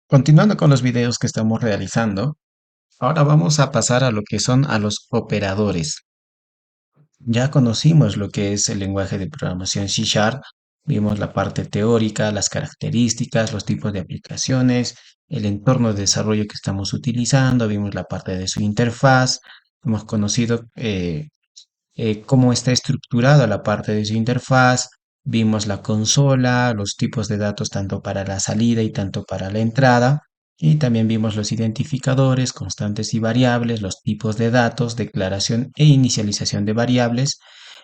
Continuando con los videos que estamos realizando, ahora vamos a pasar a lo que son a los operadores. Ya conocimos lo que es el lenguaje de programación C Sharp, vimos la parte teórica, las características, los tipos de aplicaciones, el entorno de desarrollo que estamos utilizando, vimos la parte de su interfaz, hemos conocido cómo está estructurada la parte de su interfaz, vimos la consola, los tipos de datos tanto para la salida y tanto para la entrada, y también vimos los identificadores, constantes y variables, los tipos de datos, declaración e inicialización de variables,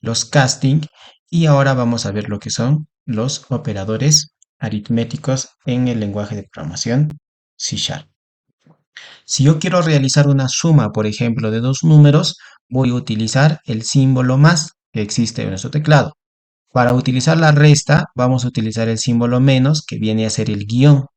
los casting, y ahora vamos a ver lo que son los operadores aritméticos en el lenguaje de programación C Sharp. Si yo quiero realizar una suma, por ejemplo, de dos números, voy a utilizar el símbolo más que existe en nuestro teclado. Para utilizar la resta, vamos a utilizar el símbolo menos, que viene a ser el guión.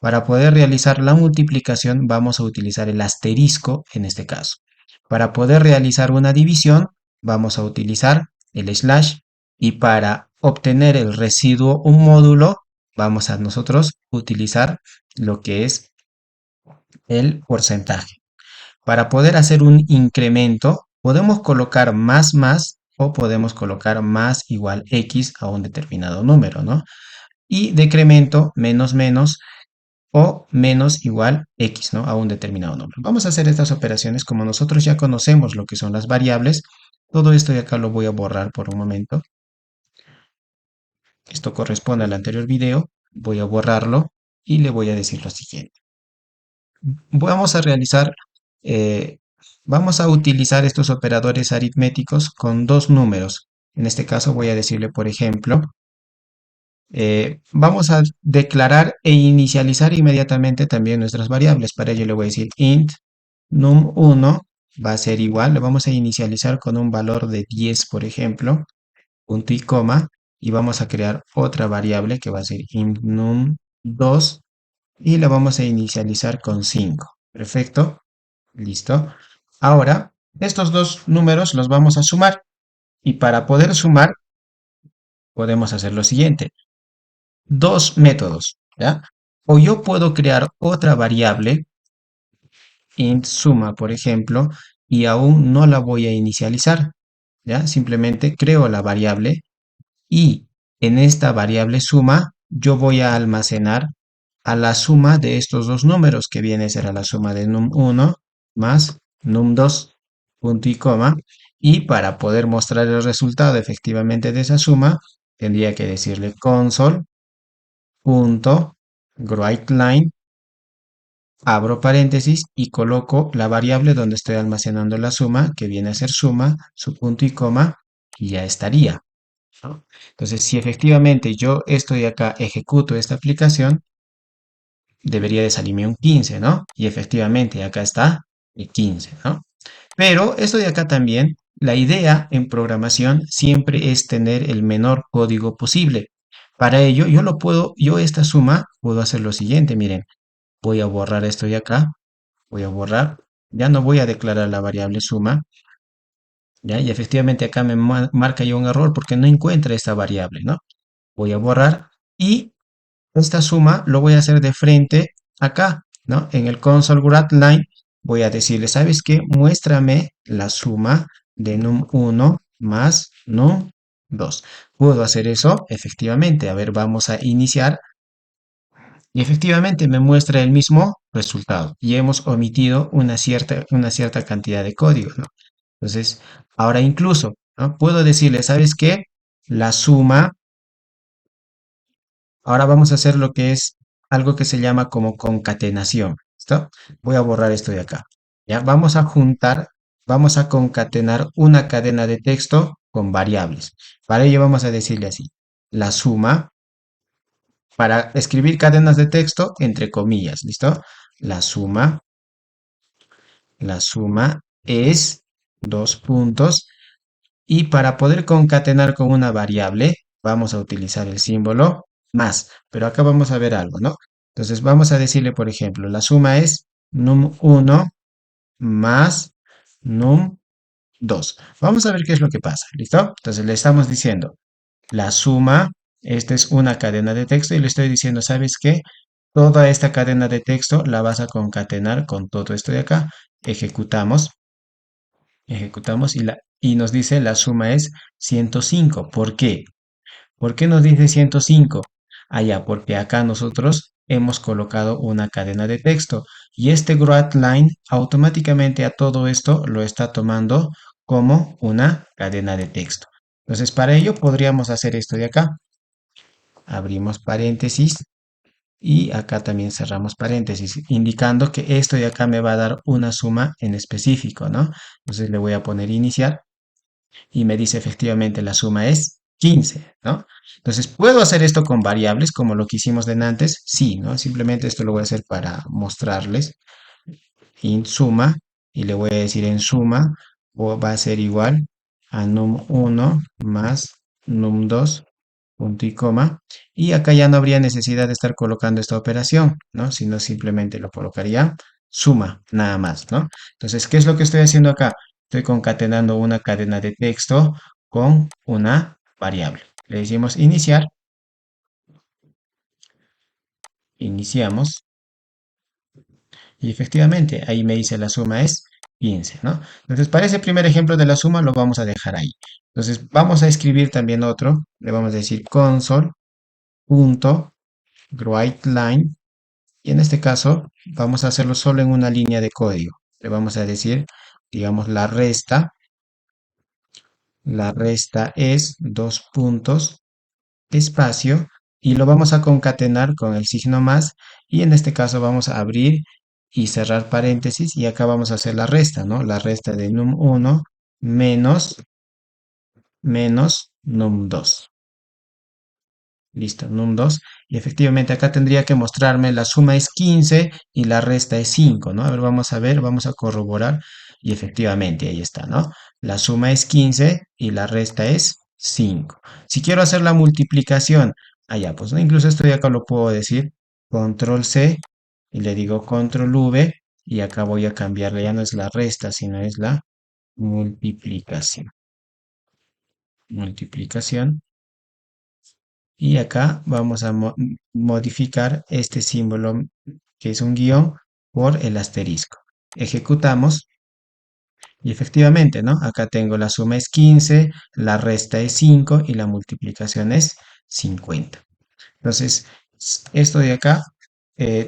Para poder realizar la multiplicación, vamos a utilizar el asterisco en este caso. Para poder realizar una división, vamos a utilizar el slash. Y para obtener el residuo, un módulo, vamos a nosotros utilizar lo que es el porcentaje. Para poder hacer un incremento, podemos colocar más o podemos colocar más igual x a un determinado número, ¿no? Y decremento menos menos o menos igual x, ¿no? A un determinado número. Vamos a hacer estas operaciones como nosotros ya conocemos lo que son las variables. Todo esto de acá lo voy a borrar por un momento. Esto corresponde al anterior video. Voy a borrarlo y le voy a decir lo siguiente. Vamos a realizar, eh, vamos a utilizar estos operadores aritméticos con dos números. En este caso voy a decirle, por ejemplo, vamos a declarar e inicializar inmediatamente también nuestras variables. Para ello le voy a decir int num1 va a ser igual, le vamos a inicializar con un valor de 10, por ejemplo, punto y coma, y vamos a crear otra variable que va a ser int num2 y la vamos a inicializar con 5. Perfecto, listo. Ahora, estos dos números los vamos a sumar y para poder sumar podemos hacer lo siguiente. Dos métodos, ¿ya? O yo puedo crear otra variable, int suma, por ejemplo, y aún no la voy a inicializar, ¿ya? Simplemente creo la variable y en esta variable suma yo voy a almacenar a la suma de estos dos números, que viene a ser a la suma de num1 más num2, punto y coma, y para poder mostrar el resultado efectivamente de esa suma, tendría que decirle console.writeLine, abro paréntesis y coloco la variable donde estoy almacenando la suma, que viene a ser suma, su punto y coma, y ya estaría, ¿no? Entonces, si efectivamente yo estoy acá, ejecuto esta aplicación, debería de salirme un 15, ¿no? Y efectivamente acá está el 15, ¿no? Pero esto de acá también, la idea en programación siempre es tener el menor código posible. Para ello, yo esta suma puedo hacer lo siguiente, miren, voy a borrar esto de acá, voy a borrar, ya no voy a declarar la variable suma, ¿ya? Y efectivamente acá me marca ya un error porque no encuentra esta variable, ¿no? Voy a borrar y esta suma lo voy a hacer de frente acá, ¿no? En el console.writeLine voy a decirle, ¿sabes qué? Muéstrame la suma de num1 más num2. ¿Puedo hacer eso? Efectivamente. A ver, vamos a iniciar. Y efectivamente me muestra el mismo resultado. Y hemos omitido una cierta cantidad de código, ¿no? Entonces, ahora incluso, ¿no? Puedo decirle, ¿sabes qué? La suma. Ahora vamos a hacer lo que es algo que se llama como concatenación. ¿Listo? Voy a borrar esto de acá. ¿Ya? Vamos a juntar, vamos a concatenar una cadena de texto con variables. Para ello vamos a decirle así, la suma, para escribir cadenas de texto entre comillas, ¿listo? La suma es dos puntos y para poder concatenar con una variable, vamos a utilizar el símbolo más. Pero acá vamos a ver algo, ¿no? Entonces vamos a decirle, por ejemplo, la suma es num1 más num2. Vamos a ver qué es lo que pasa, ¿listo? Entonces le estamos diciendo la suma, esta es una cadena de texto y le estoy diciendo, ¿sabes qué? toda esta cadena de texto la vas a concatenar con todo esto de acá. Ejecutamos, ejecutamos y nos dice la suma es 105. ¿Por qué? ¿Por qué nos dice 105? Allá, porque acá nosotros hemos colocado una cadena de texto y este line automáticamente a todo esto lo está tomando como una cadena de texto. Entonces, para ello podríamos hacer esto de acá. Abrimos paréntesis y acá también cerramos paréntesis, indicando que esto de acá me va a dar una suma en específico, ¿no? Entonces le voy a poner iniciar y me dice efectivamente la suma es 15, ¿no? Entonces, ¿puedo hacer esto con variables como lo que hicimos de antes? Sí, ¿no? Simplemente esto lo voy a hacer para mostrarles. In suma, y le voy a decir en suma, va a ser igual a num1 más num2, punto y coma. Y acá ya no habría necesidad de estar colocando esta operación, ¿no? Sino simplemente lo colocaría suma, nada más, ¿no? Entonces, ¿qué es lo que estoy haciendo acá? Estoy concatenando una cadena de texto con una variable. Le decimos iniciar, iniciamos, y efectivamente ahí me dice la suma es 15, ¿no? Entonces, para ese primer ejemplo de la suma lo vamos a dejar ahí. Entonces, vamos a escribir también otro. Le vamos a decir console.writeLine. Y en este caso, vamos a hacerlo solo en una línea de código. Le vamos a decir, digamos, la resta es dos puntos, espacio, y lo vamos a concatenar con el signo más, y en este caso vamos a abrir y cerrar paréntesis, y acá vamos a hacer la resta, ¿no? La resta de num1 menos num2. Listo, num2. Y efectivamente acá tendría que mostrarme la suma es 15 y la resta es 5, ¿no? A ver, vamos a corroborar. Y efectivamente ahí está, ¿no? La suma es 15 y la resta es 5. Si quiero hacer la multiplicación, allá, pues, ¿no? Incluso esto de acá lo puedo decir, control C, y le digo control V, y acá voy a cambiarle, ya no es la resta, sino es la multiplicación. Multiplicación. Y acá vamos a modificar este símbolo que es un guión por el asterisco. Ejecutamos y efectivamente, ¿no? Acá tengo la suma es 15, la resta es 5 y la multiplicación es 50. Entonces, esto de acá,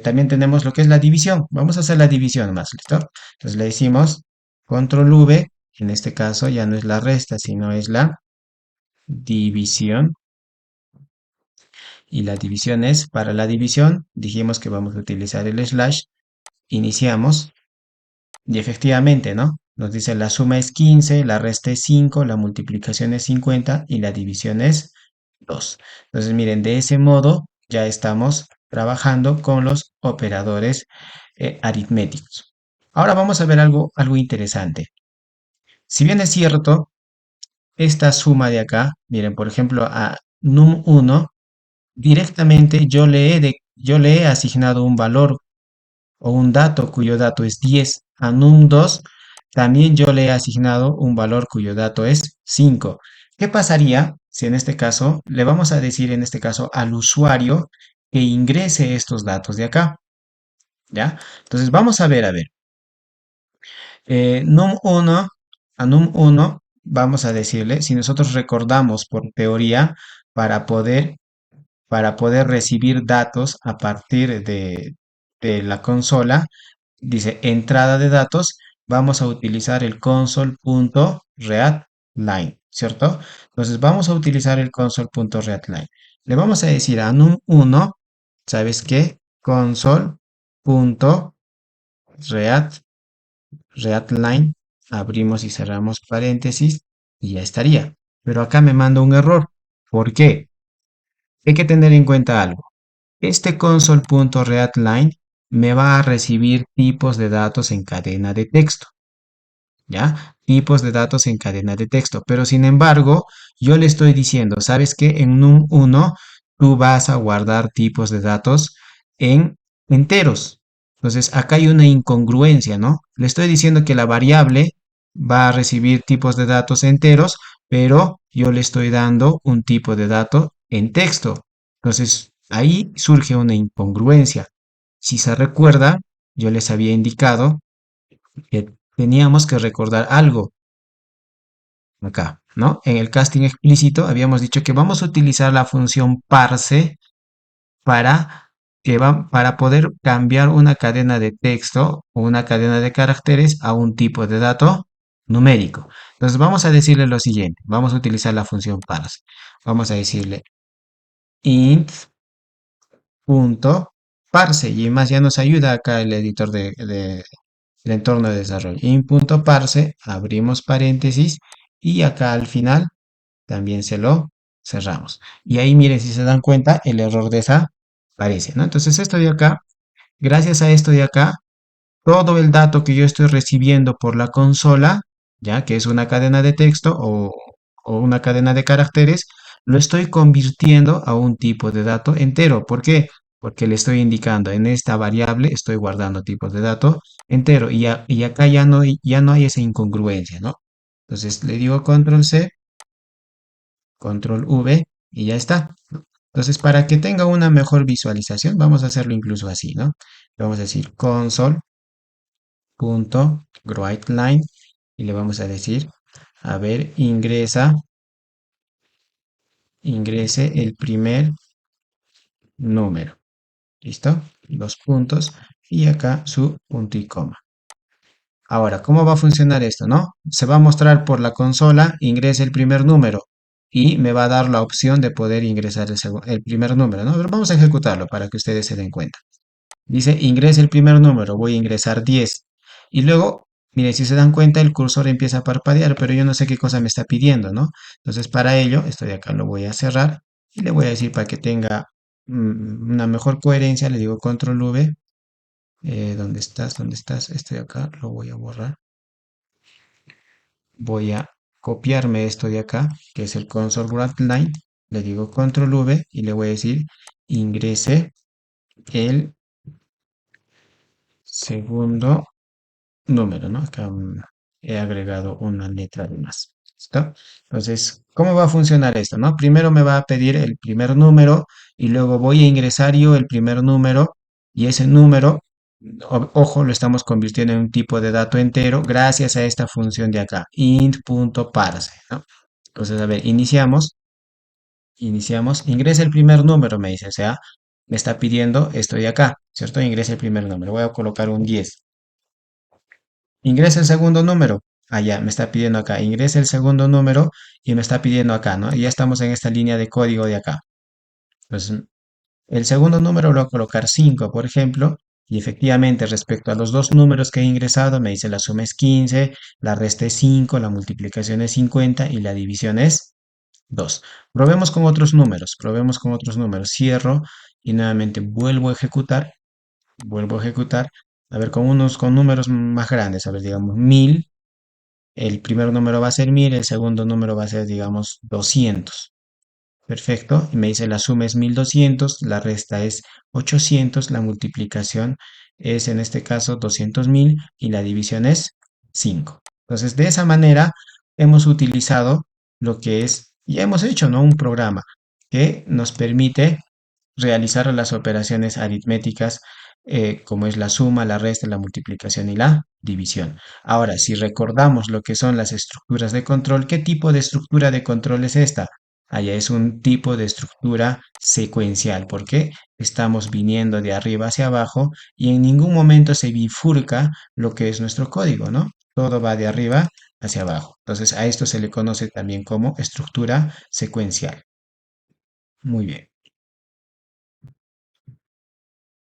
también tenemos lo que es la división. Vamos a hacer la división más, ¿listo? Entonces le decimos control V, en este caso ya no es la resta, sino es la división. Y la división es, para la división, dijimos que vamos a utilizar el slash, iniciamos, y efectivamente, ¿no? Nos dice la suma es 15, la resta es 5, la multiplicación es 50 y la división es 2. Entonces, miren, de ese modo ya estamos trabajando con los operadores aritméticos. Ahora vamos a ver algo interesante. Si bien es cierto, esta suma de acá, miren, por ejemplo, a num1, directamente yo le he asignado un valor o un dato cuyo dato es 10. A num2 también yo le he asignado un valor cuyo dato es 5. ¿Qué pasaría si en este caso le vamos a decir en este caso al usuario que ingrese estos datos de acá? ¿Ya? Entonces vamos a ver. num1, a num1 vamos a decirle, si nosotros recordamos por teoría, para poder recibir datos a partir de la consola, dice entrada de datos, vamos a utilizar el console.readline, ¿cierto? Entonces vamos a utilizar el console.readline. Le vamos a decir a num1, ¿sabes qué? Console.readline, abrimos y cerramos paréntesis y ya estaría. Pero acá me manda un error. ¿Por qué? Hay que tener en cuenta algo. Este console.readline me va a recibir tipos de datos en cadena de texto, ¿ya? Tipos de datos en cadena de texto. Pero sin embargo, yo le estoy diciendo, ¿sabes qué? En num1 tú vas a guardar tipos de datos en enteros. Entonces, acá hay una incongruencia, ¿no? Le estoy diciendo que la variable va a recibir tipos de datos enteros, pero yo le estoy dando un tipo de dato en texto. Entonces, ahí surge una incongruencia. Si se recuerda, yo les había indicado que teníamos que recordar algo acá, ¿no? En el casting explícito habíamos dicho que vamos a utilizar la función parse para, para poder cambiar una cadena de texto o una cadena de caracteres a un tipo de dato numérico. Entonces vamos a decirle lo siguiente, vamos a utilizar la función parse. Vamos a decirle int.parse y más ya nos ayuda acá el editor el entorno de desarrollo. int.parse, abrimos paréntesis y acá al final también se lo cerramos. Y ahí miren, si se dan cuenta, el error desaparece, ¿no? Entonces esto de acá, gracias a esto de acá, todo el dato que yo estoy recibiendo por la consola, ya que es una cadena de texto o una cadena de caracteres, lo estoy convirtiendo a un tipo de dato entero. ¿Por qué? Porque le estoy indicando en esta variable, estoy guardando tipos de dato entero y acá ya no hay esa incongruencia, ¿no? Entonces le digo control C, control V y ya está. Entonces, para que tenga una mejor visualización, vamos a hacerlo incluso así, ¿no? Vamos a decir console.writeLine y le vamos a decir, a ver, ingrese el primer número. ¿Listo? Dos puntos y acá su punto y coma. Ahora, ¿cómo va a funcionar esto, no? Se va a mostrar por la consola, ingrese el primer número y me va a dar la opción de poder ingresar el primer número, ¿no? Pero vamos a ejecutarlo para que ustedes se den cuenta. Dice, ingrese el primer número, voy a ingresar 10. Y luego, mire, si se dan cuenta, el cursor empieza a parpadear, pero yo no sé qué cosa me está pidiendo, ¿no? Entonces, para ello, esto de acá lo voy a cerrar y le voy a decir para que tenga una mejor coherencia, le digo control V. ¿Dónde estás? ¿Dónde estás? Este de acá lo voy a borrar. Voy a copiarme esto de acá, que es el console.writeLine. Le digo control V y le voy a decir ingrese el segundo número, ¿no? Acá he agregado una letra de más. ¿Listo? Entonces, ¿cómo va a funcionar esto, no? Primero me va a pedir el primer número y luego voy a ingresar yo el primer número y ese número, ojo, lo estamos convirtiendo en un tipo de dato entero gracias a esta función de acá, int.parse, ¿no? Entonces, a ver, iniciamos, ingresa el primer número, me dice, o sea, me está pidiendo esto de acá, ¿cierto? Ingresa el primer número, voy a colocar un 10. Ingresa el segundo número. Allá, me está pidiendo acá. Ingresa el segundo número y me está pidiendo acá, ¿no? Y ya estamos en esta línea de código de acá. Entonces, el segundo número lo voy a colocar 5, por ejemplo. Y efectivamente, respecto a los dos números que he ingresado, me dice la suma es 15, la resta es 5, la multiplicación es 50 y la división es 2. Probemos con otros números. Probemos con otros números. Cierro y nuevamente vuelvo a ejecutar. Vuelvo a ejecutar. A ver, con números más grandes. A ver, digamos 1000. El primer número va a ser 1000, el segundo número va a ser, digamos, 200. Perfecto. Y me dice la suma es 1200, la resta es 800, la multiplicación es en este caso 200.000 y la división es 5. Entonces, de esa manera hemos utilizado lo que es, ya hemos hecho, ¿no? Un programa que nos permite realizar las operaciones aritméticas como es la suma, la resta, la multiplicación y la división. Ahora, si recordamos lo que son las estructuras de control, ¿qué tipo de estructura de control es esta? Allá es un tipo de estructura secuencial, porque estamos viniendo de arriba hacia abajo y en ningún momento se bifurca lo que es nuestro código, ¿no? Todo va de arriba hacia abajo. Entonces, a esto se le conoce también como estructura secuencial. Muy bien.